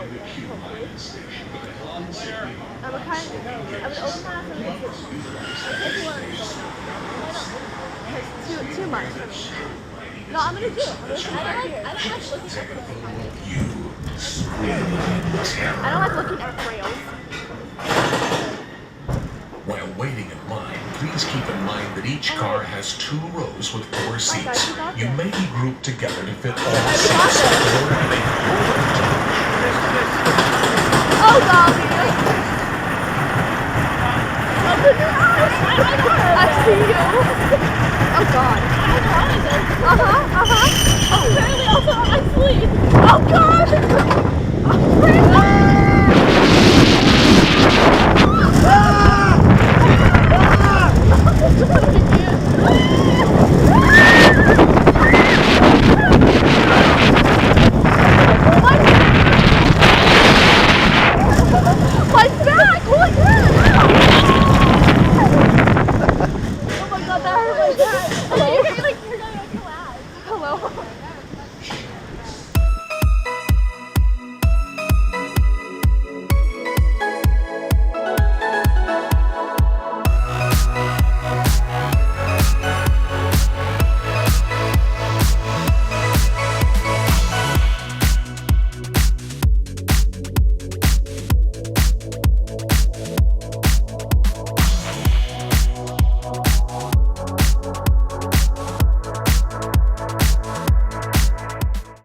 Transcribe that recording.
I would open my eyes and it's too much for me. No, I'm gonna do it. I don't like looking at I don't like looking at rails. While waiting in line, please keep in mind that each car has 2 rows with 4 seats. You may be grouped together to fit all seats, or have a Oh God! Open your eyes! I see you! Oh God! Oh, apparently also I sleep! Oh God!